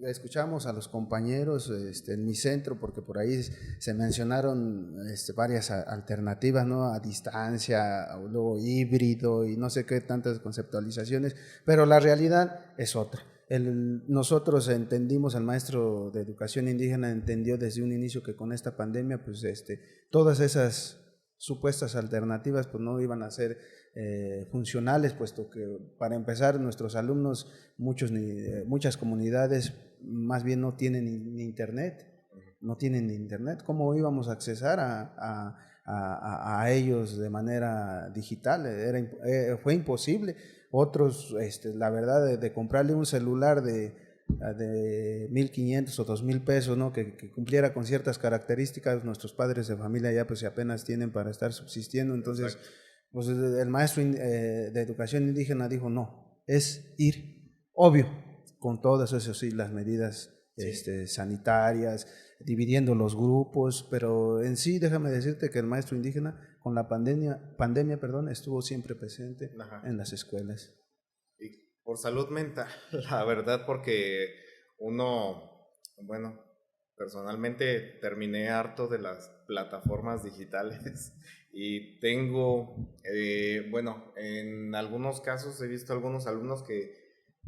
escuchamos a los compañeros en mi centro, porque por ahí se mencionaron varias alternativas, ¿no? A distancia, o luego híbrido y no sé qué tantas conceptualizaciones, pero la realidad es otra. Nosotros entendimos, el maestro de educación indígena entendió desde un inicio que con esta pandemia, pues todas esas supuestas alternativas pues no iban a ser funcionales, puesto que para empezar nuestros alumnos, muchas comunidades más bien no tienen ni internet, no tienen internet. ¿Cómo íbamos a accesar a ellos de manera digital? Fue imposible. Otros, la verdad, de comprarle un celular de 1,500 o 2,000 pesos, ¿no? Que cumpliera con ciertas características, nuestros padres de familia ya pues apenas tienen para estar subsistiendo. Entonces, exacto, pues el maestro de educación indígena dijo, no, es ir, obvio, con todas esas sí, las medidas sí, sanitarias, dividiendo los grupos, pero en sí déjame decirte que el maestro indígena con la pandemia, estuvo siempre presente. Ajá, en las escuelas. Y por salud mental, la verdad, porque uno, bueno, personalmente terminé harto de las plataformas digitales y tengo, bueno, en algunos casos he visto algunos alumnos que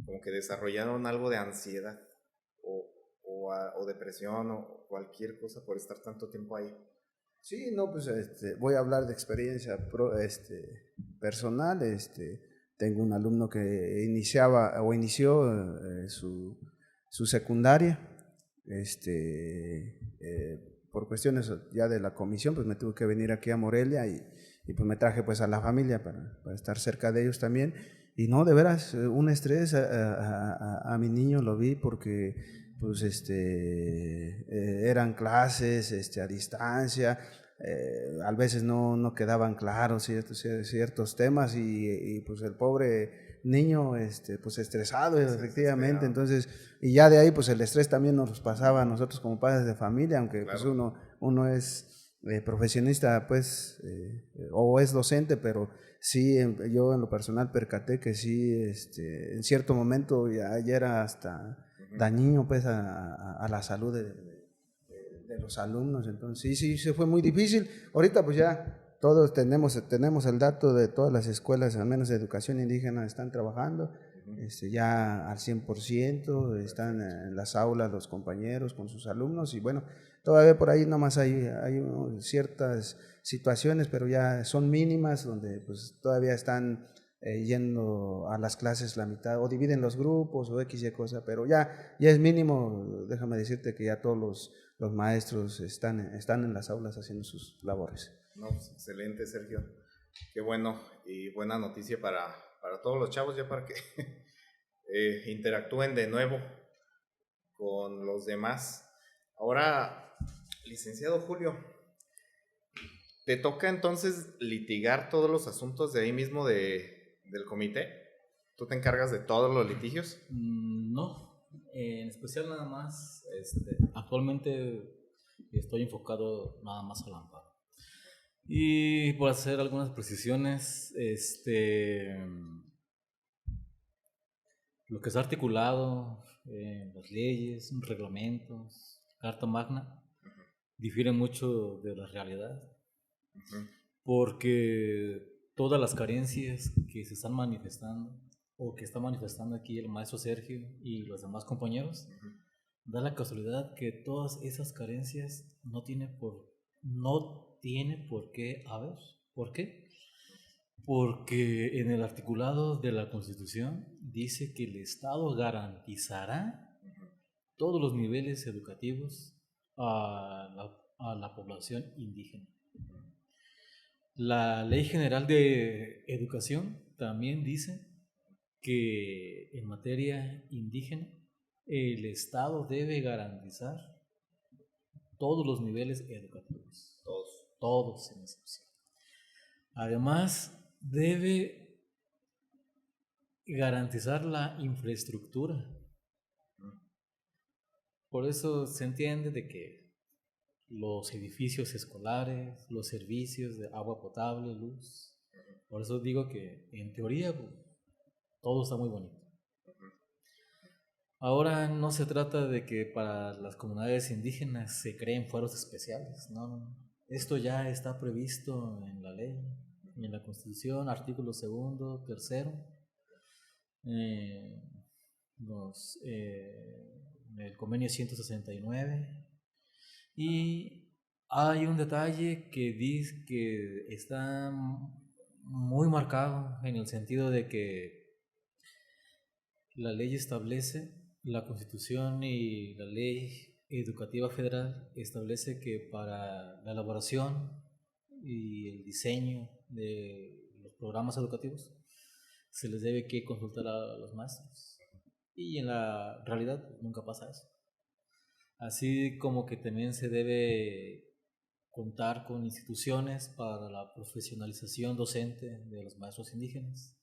como que desarrollaron algo de ansiedad o depresión o cualquier cosa por estar tanto tiempo ahí. Sí, no, pues voy a hablar de experiencia personal. Tengo un alumno que inició su secundaria. Por cuestiones ya de la comisión, pues me tuve que venir aquí a Morelia y pues me traje pues a la familia para estar cerca de ellos también. Y no, de veras, un estrés a mi niño lo vi porque pues eran clases a distancia, a veces no quedaban claros ciertos temas y pues el pobre niño pues estresado, sí, efectivamente, entonces, y ya de ahí pues el estrés también nos pasaba a nosotros como padres de familia, aunque claro, pues uno es profesionista pues o es docente, pero sí, yo en lo personal percaté que sí, en cierto momento ya era hasta dañino pues a la salud de los alumnos. Entonces sí, se fue muy difícil. Ahorita pues ya todos tenemos el dato de todas las escuelas, al menos de educación indígena, están trabajando ya al 100%, están en las aulas los compañeros con sus alumnos y bueno, todavía por ahí nomás hay ciertas situaciones, pero ya son mínimas, donde pues todavía están yendo a las clases la mitad, o dividen los grupos, o X y cosa, pero ya es mínimo. Déjame decirte que ya todos los maestros están en las aulas haciendo sus labores. No, pues excelente, Sergio. Qué bueno y buena noticia para todos los chavos, ya para que interactúen de nuevo con los demás. Ahora, licenciado Julio, ¿te toca entonces litigar todos los asuntos de ahí mismo del comité? ¿Tú te encargas de todos los litigios? No, en especial nada más, actualmente estoy enfocado nada más al amparo. Y por hacer algunas precisiones, lo que está articulado en las leyes, reglamentos, Carta Magna, difiere mucho de la realidad, porque todas las carencias que se están manifestando o que está manifestando aquí el maestro Sergio y los demás compañeros, da la casualidad que todas esas carencias no tiene por qué haber. ¿Por qué? Porque en el articulado de la Constitución dice que el Estado garantizará todos los niveles educativos a la población indígena. La Ley General de Educación también dice que en materia indígena el Estado debe garantizar todos los niveles educativos. Todos. Todos, sin excepción. Además, debe garantizar la infraestructura. Por eso se entiende de que los edificios escolares, los servicios de agua potable, luz. Por eso digo que en teoría todo está muy bonito. Ahora no se trata de que para las comunidades indígenas se creen fueros especiales, no. Esto ya está previsto en la ley, en la Constitución, artículo 2, 3, el convenio 169. Y hay un detalle que dice que está muy marcado en el sentido de que la ley establece, la Constitución y la Ley Educativa Federal establece que para la elaboración y el diseño de los programas educativos se les debe que consultar a los maestros. Y en la realidad nunca pasa eso. Así como que también se debe contar con instituciones para la profesionalización docente de los maestros indígenas.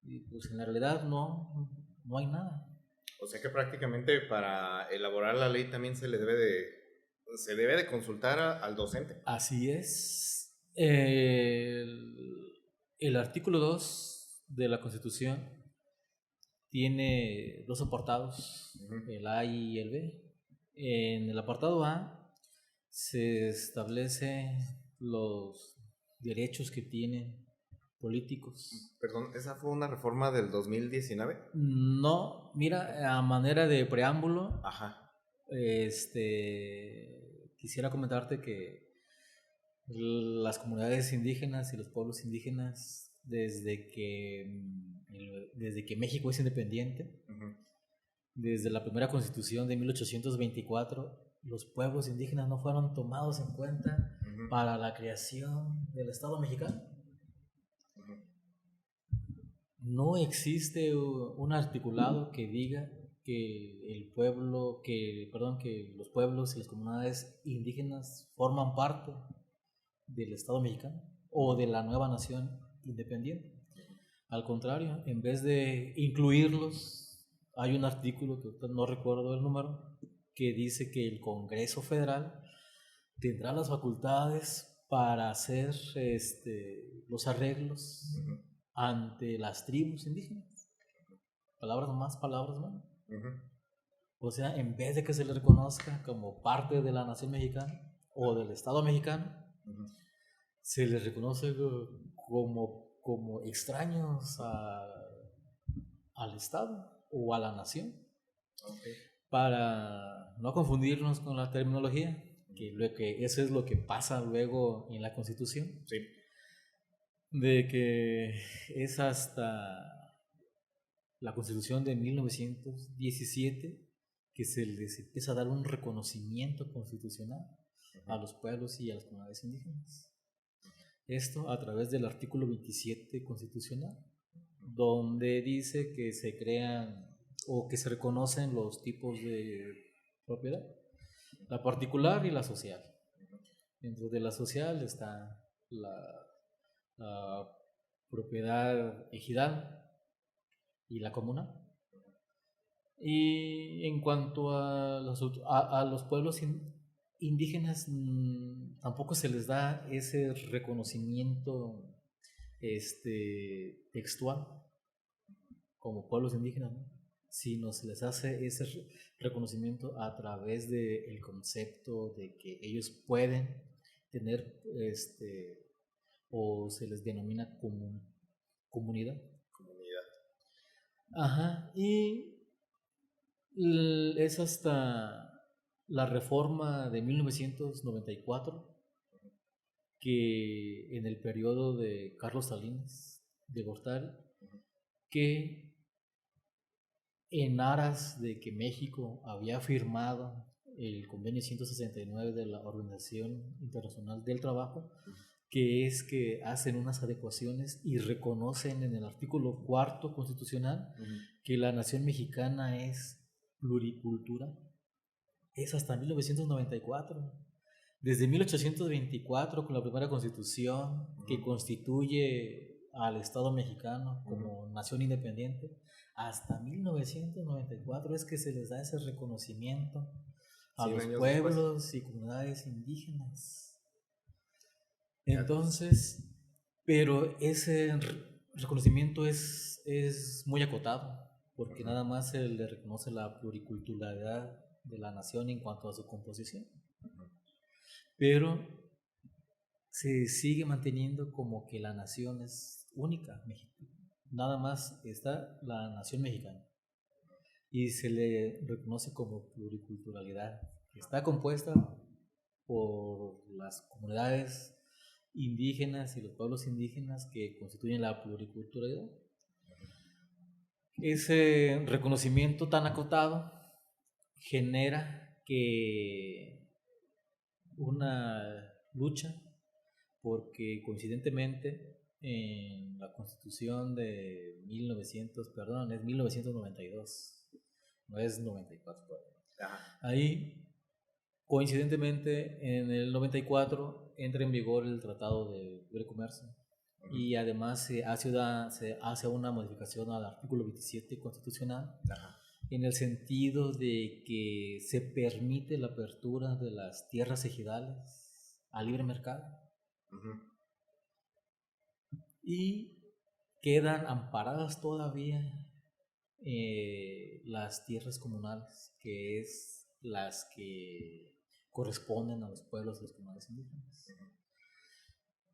Y pues en la realidad no hay nada. O sea que prácticamente para elaborar la ley también se debe de consultar al docente. Así es. El artículo 2 de la Constitución tiene 2 apartados, el A y el B. En el apartado A se establece los derechos que tienen políticos. Perdón, ¿esa fue una reforma del 2019? No, mira, a manera de preámbulo, Ajá. Quisiera comentarte que las comunidades indígenas y los pueblos indígenas, desde que México es independiente, desde la primera Constitución de 1824, los pueblos indígenas no fueron tomados en cuenta para la creación del Estado mexicano. No existe un articulado que diga que los pueblos y las comunidades indígenas forman parte del Estado mexicano o de la nueva nación independiente. Al contrario, en vez de incluirlos, hay un artículo que no recuerdo el número, que dice que el Congreso Federal tendrá las facultades para hacer los arreglos ante las tribus indígenas. Palabras más, palabras menos. O sea, en vez de que se les reconozca como parte de la nación mexicana o del Estado mexicano, se les reconoce como extraños al Estado o a la nación. Para no confundirnos con la terminología, que eso es lo que pasa luego en la Constitución. Sí. De que es hasta la Constitución de 1917 que se les empieza a dar un reconocimiento constitucional a los pueblos y a las comunidades indígenas. Esto a través del artículo 27 constitucional, donde dice que se crean o que se reconocen los tipos de propiedad, la particular y la social. Dentro de la social está la propiedad ejidal y la comunal. Y en cuanto a los pueblos indígenas, tampoco se les da ese reconocimiento textual como pueblos indígenas, ¿no? Sino se les hace ese reconocimiento a través del concepto de que ellos pueden tener o se les denomina comunidad. Ajá, y es hasta la reforma de 1994 que en el periodo de Carlos Salinas de Gortari, que en aras de que México había firmado el convenio 169 de la Organización Internacional del Trabajo, que es que hacen unas adecuaciones y reconocen en el artículo 4 constitucional que la nación mexicana es pluricultural. es hasta 1994. Desde 1824, con la primera constitución que constituye al Estado mexicano como nación independiente, hasta 1994 es que se les da ese reconocimiento a 100 los años pueblos después. y comunidades indígenas. Entonces, pero ese reconocimiento es muy acotado, porque nada más se le reconoce la pluriculturalidad de la nación en cuanto a su composición, pero se sigue manteniendo como que la nación es única. Nada más está la nación mexicana y se le reconoce como pluriculturalidad. Está compuesta por las comunidades indígenas y los pueblos indígenas que constituyen la pluriculturalidad. Ese reconocimiento tan acotado genera que una lucha, porque coincidentemente en la Constitución de 1992, no es 94. Ahí, coincidentemente, en el 94 entra en vigor el Tratado de Libre Comercio y además se hace una modificación al artículo 27 constitucional en el sentido de que se permite la apertura de las tierras ejidales a libre mercado. Y quedan amparadas todavía las tierras comunales, que es las que corresponden a los pueblos de las comunidades indígenas.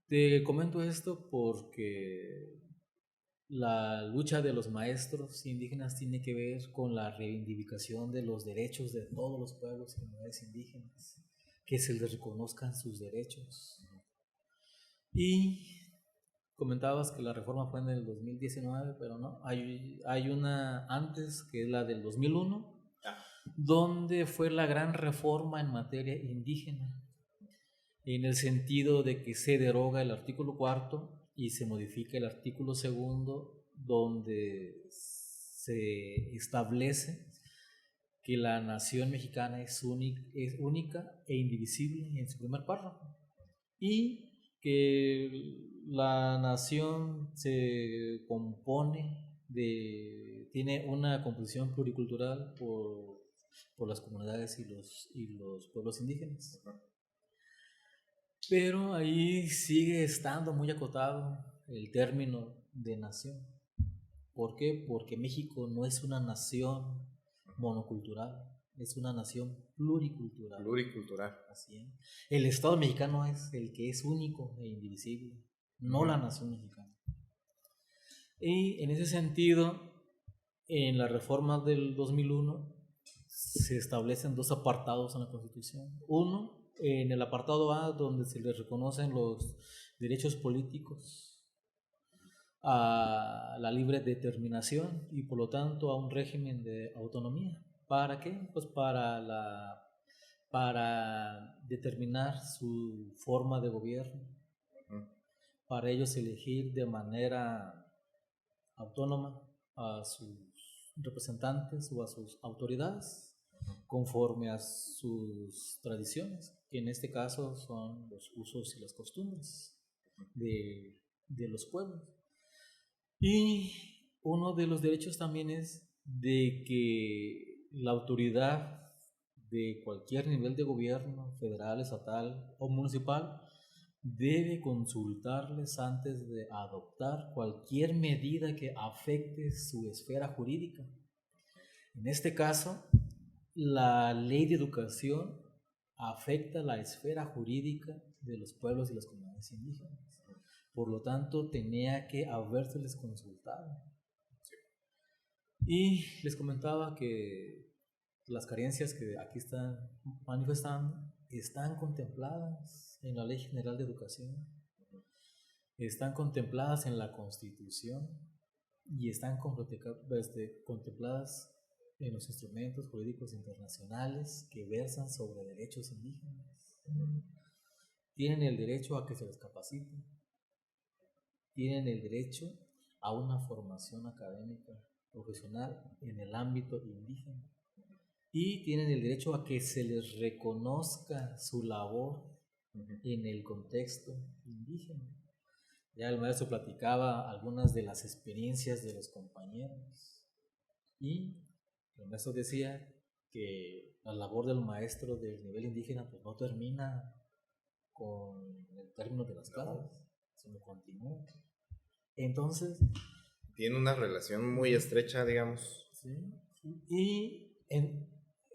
Te comento esto porque la lucha de los maestros indígenas tiene que ver con la reivindicación de los derechos de todos los pueblos y comunidades indígenas, que se les reconozcan sus derechos. Y comentabas que la reforma fue en el 2019, pero no, hay una antes, que es la del 2001, donde fue la gran reforma en materia indígena, en el sentido de que se deroga el artículo 4 y se modifica el artículo 2, donde se establece que la nación mexicana es única e indivisible en su primer párrafo, y que la nación se tiene una composición pluricultural por las comunidades y los pueblos indígenas. Pero ahí sigue estando muy acotado el término de nación. ¿Por qué? Porque México no es una nación monocultural, es una nación pluricultural. Pluricultural. Así es. El Estado mexicano es el que es único e indivisible, no la nación mexicana. Y en ese sentido, en la reforma del 2001 se establecen dos apartados en la Constitución. Uno, en el apartado A, donde se les reconocen los derechos políticos a la libre determinación y por lo tanto a un régimen de autonomía. ¿Para qué? Pues para determinar su forma de gobierno, para ellos elegir de manera autónoma a sus representantes o a sus autoridades conforme a sus tradiciones, que en este caso son los usos y las costumbres de los pueblos. Y uno de los derechos también es de que la autoridad de cualquier nivel de gobierno, federal, estatal o municipal, debe consultarles antes de adoptar cualquier medida que afecte su esfera jurídica. En este caso, la ley de educación afecta la esfera jurídica de los pueblos y las comunidades indígenas. Por lo tanto, tenía que habérseles consultado. Y les comentaba que las carencias que aquí están manifestando están contempladas en la Ley General de Educación, están contempladas en la Constitución y están contempladas en los instrumentos jurídicos internacionales que versan sobre derechos indígenas. Tienen el derecho a que se les capacite, tienen el derecho a una formación académica profesional en el ámbito indígena. y tienen el derecho a que se les reconozca su labor en el contexto indígena. Ya el maestro platicaba algunas de las experiencias de los compañeros y el maestro decía que la labor del maestro del nivel indígena pues no termina con el término de las clases, sino continúa. Entonces, tiene una relación muy estrecha, digamos. ¿sí? Y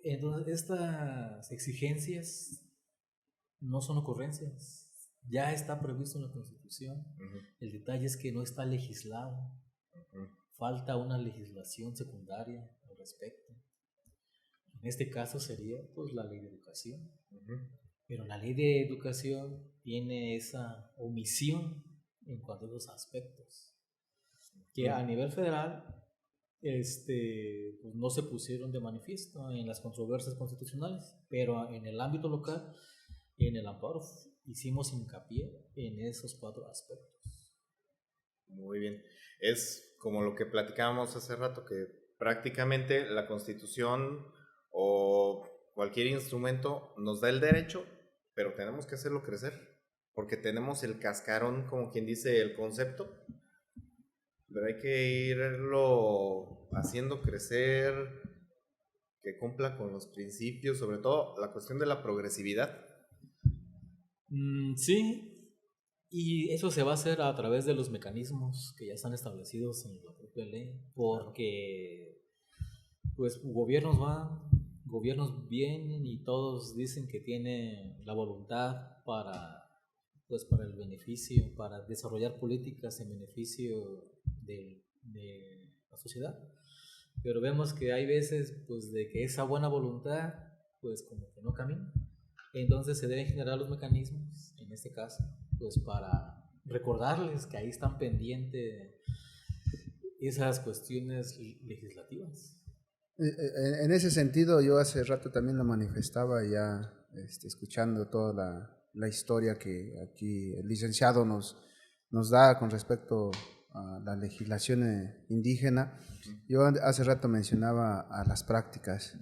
entonces estas exigencias no son ocurrencias, ya está previsto en la Constitución. El detalle es que no está legislado, falta una legislación secundaria al respecto. En este caso sería pues la ley de educación, pero la ley de educación tiene esa omisión en cuanto a esos aspectos que a nivel federal pues no se pusieron de manifiesto en las controversias constitucionales, pero en el ámbito local, en el amparo, hicimos hincapié en esos 4 aspectos. Muy bien. Es como lo que platicábamos hace rato, que prácticamente la Constitución o cualquier instrumento nos da el derecho, pero tenemos que hacerlo crecer, porque tenemos el cascarón, como quien dice, el concepto, pero hay que irlo haciendo crecer, que cumpla con los principios, sobre todo la cuestión de la progresividad. Sí, y eso se va a hacer a través de los mecanismos que ya están establecidos en la propia ley, porque pues gobiernos van, gobiernos vienen y todos dicen que tienen la voluntad para el beneficio, para desarrollar políticas en beneficio de la sociedad. Pero vemos que hay veces pues de que esa buena voluntad pues como que no camina. Entonces se deben generar los mecanismos, en este caso, pues para recordarles que ahí están pendientes esas cuestiones legislativas. En ese sentido, yo hace rato también lo manifestaba ya escuchando toda la historia que aquí el licenciado nos da con respecto a la legislación indígena. Yo hace rato mencionaba a las prácticas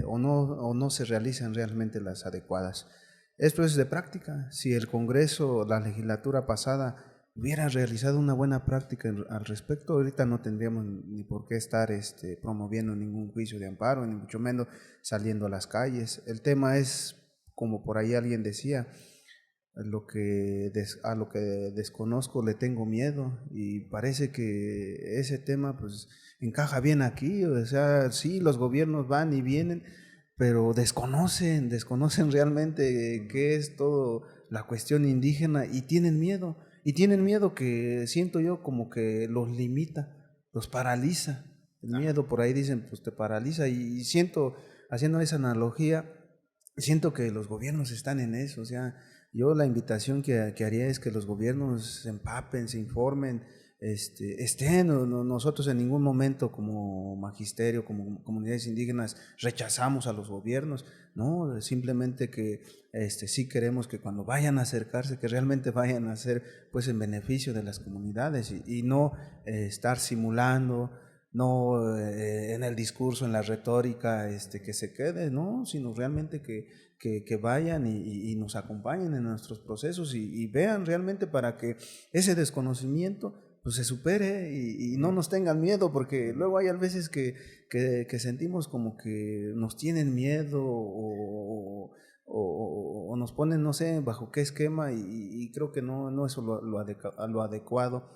o no se realizan realmente las adecuadas. Esto es de práctica. Si el Congreso, la legislatura pasada hubiera realizado una buena práctica al respecto, ahorita no tendríamos ni por qué estar promoviendo ningún juicio de amparo, ni mucho menos saliendo a las calles. El tema es, como por ahí alguien decía, a lo que desconozco le tengo miedo, y parece que ese tema pues encaja bien aquí. O sea, sí, los gobiernos van y vienen, pero desconocen realmente qué es todo la cuestión indígena, y tienen miedo que siento yo como que los limita, los paraliza. El miedo, por ahí dicen, pues te paraliza, y siento, haciendo esa analogía, siento que los gobiernos están en eso. O sea, yo la invitación que haría es que los gobiernos se empapen, se informen, nosotros en ningún momento como magisterio, como comunidades indígenas, rechazamos a los gobiernos, no, simplemente que sí queremos que cuando vayan a acercarse, que realmente vayan a ser pues en beneficio de las comunidades, y no estar simulando, no en el discurso, en la retórica, que se quede, no, sino realmente que vayan y nos acompañen en nuestros procesos, y vean realmente, para que ese desconocimiento pues se supere, y no nos tengan miedo, porque luego hay a veces que sentimos como que nos tienen miedo, o nos ponen, no sé, bajo qué esquema, y creo que no es lo adecuado.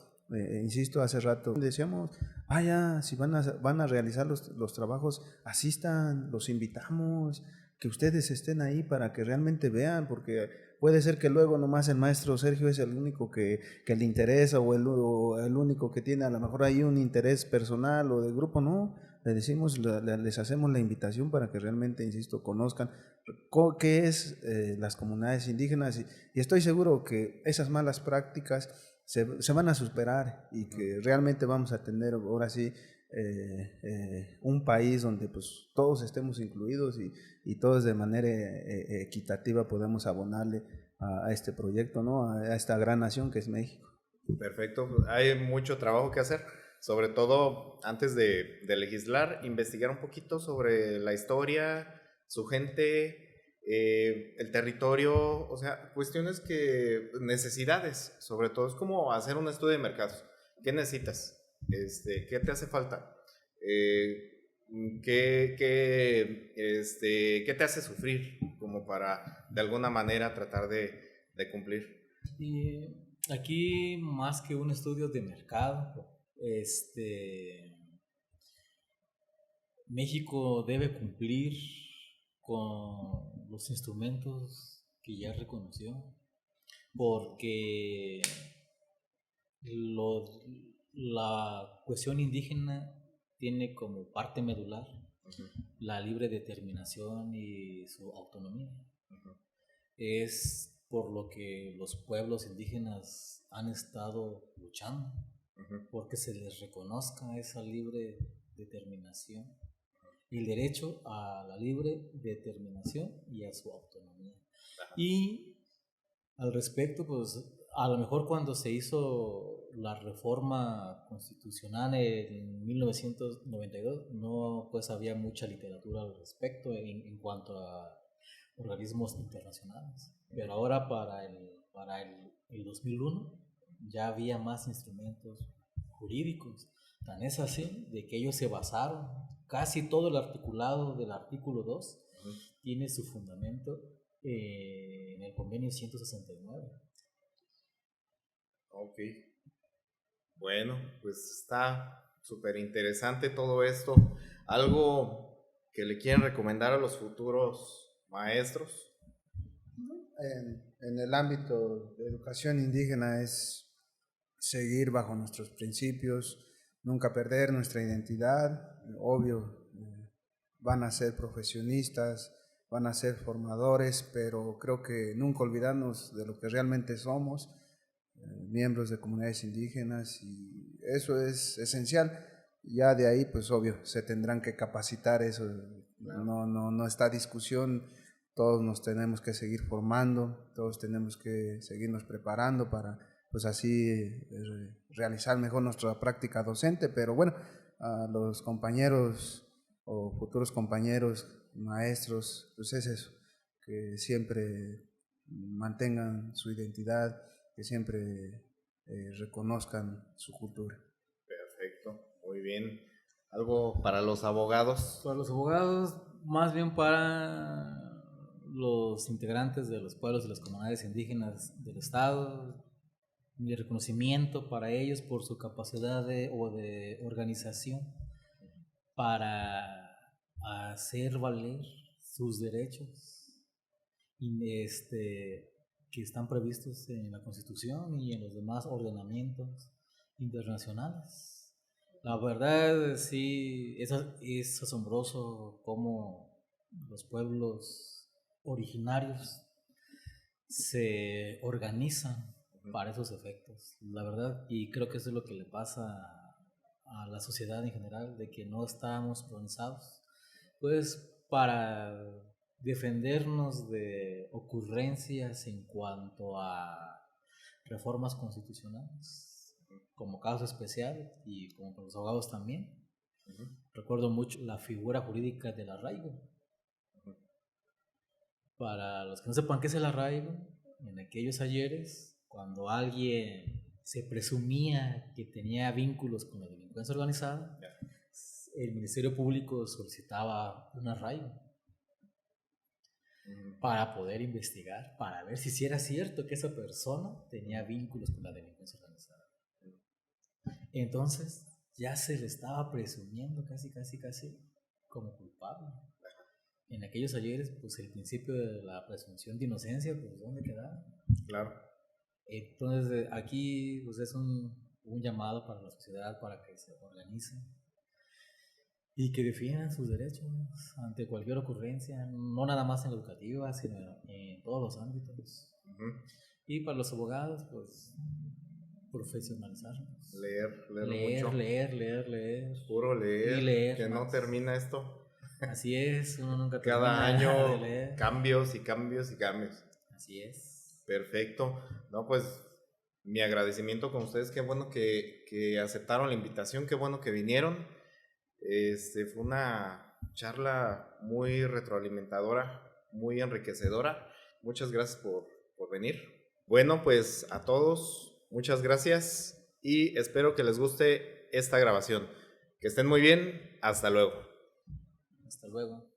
Insisto, hace rato decíamos, ya, si van a realizar los trabajos, asistan, los invitamos, que ustedes estén ahí para que realmente vean, porque puede ser que luego nomás el maestro Sergio es el único que le interesa, o el único que tiene a lo mejor ahí un interés personal o de grupo. No, les hacemos la invitación para que realmente, insisto, conozcan qué es las comunidades indígenas, y estoy seguro que esas malas prácticas se van a superar, y que realmente vamos a tener ahora sí un país donde pues todos estemos incluidos, y todos de manera equitativa podemos abonarle a este proyecto, ¿no? A esta gran nación que es México. Perfecto, hay mucho trabajo que hacer. sobre todo antes de legislar, investigar un poquito sobre la historia, su gente, el territorio, o sea, cuestiones necesidades, sobre todo es como hacer un estudio de mercados. ¿Qué necesitas? ¿Qué te hace falta? ¿Qué te hace sufrir? Como para de alguna manera tratar de cumplir. Y aquí, más que un estudio de mercado, México debe cumplir con los instrumentos que ya reconoció, porque la cuestión indígena tiene como parte medular la libre determinación y su autonomía. Es por lo que los pueblos indígenas han estado luchando, porque se les reconozca esa libre determinación, el derecho a la libre determinación y a su autonomía. Y al respecto, pues a lo mejor cuando se hizo la reforma constitucional en 1992, no pues había mucha literatura al respecto en cuanto a organismos internacionales. Pero ahora para el 2001 ya había más instrumentos jurídicos. Tan es así de que ellos se basaron, casi todo el articulado del artículo 2 tiene su fundamento en el convenio 169. Ok. Bueno, pues está súper interesante todo esto. ¿Algo que le quieren recomendar a los futuros maestros? En el ámbito de educación indígena es seguir bajo nuestros principios, nunca perder nuestra identidad. Obvio, van a ser profesionistas, van a ser formadores, pero creo que nunca olvidarnos de lo que realmente somos, miembros de comunidades indígenas, y eso es esencial. Ya de ahí, pues obvio, se tendrán que capacitar, eso no está discusión. Todos nos tenemos que seguir formando, todos tenemos que seguirnos preparando para pues así realizar mejor nuestra práctica docente. Pero bueno, a los compañeros o futuros compañeros, maestros, pues es eso, que siempre mantengan su identidad, que siempre reconozcan su cultura. Perfecto, muy bien. ¿Algo para los abogados? Para los abogados, más bien para los integrantes de los pueblos y las comunidades indígenas del Estado, mi reconocimiento para ellos por su capacidad de organización para hacer valer sus derechos que están previstos en la Constitución y en los demás ordenamientos internacionales. La verdad, sí, es asombroso cómo los pueblos originarios se organizan para esos efectos, la verdad, y creo que eso es lo que le pasa a la sociedad en general, de que no estamos organizados, pues para defendernos de ocurrencias en cuanto a reformas constitucionales, como caso especial y como con los abogados también. Recuerdo mucho la figura jurídica del arraigo. Para los que no sepan qué es el arraigo, en aquellos ayeres, cuando alguien se presumía que tenía vínculos con la delincuencia organizada, el Ministerio Público solicitaba un arraigo para poder investigar, para ver si era cierto que esa persona tenía vínculos con la delincuencia organizada. Entonces ya se le estaba presumiendo casi como culpable. En aquellos ayeres, pues el principio de la presunción de inocencia, pues ¿dónde quedaba? Claro. Entonces aquí pues es un llamado para la sociedad para que se organice y que defiendan sus derechos ante cualquier ocurrencia, no nada más en la educativa, sino en todos los ámbitos. Y para los abogados, pues profesionalizarnos. Leer mucho. Leer. Puro leer. Y leer que más. no termina esto. Así es, uno nunca Cada termina año de leer. cambios. Así es. Perfecto. No, pues mi agradecimiento con ustedes. Qué bueno que aceptaron la invitación, qué bueno que vinieron. Fue una charla muy retroalimentadora, muy enriquecedora. Muchas gracias por venir. Bueno, pues a todos, muchas gracias y espero que les guste esta grabación. Que estén muy bien, hasta luego. Hasta luego.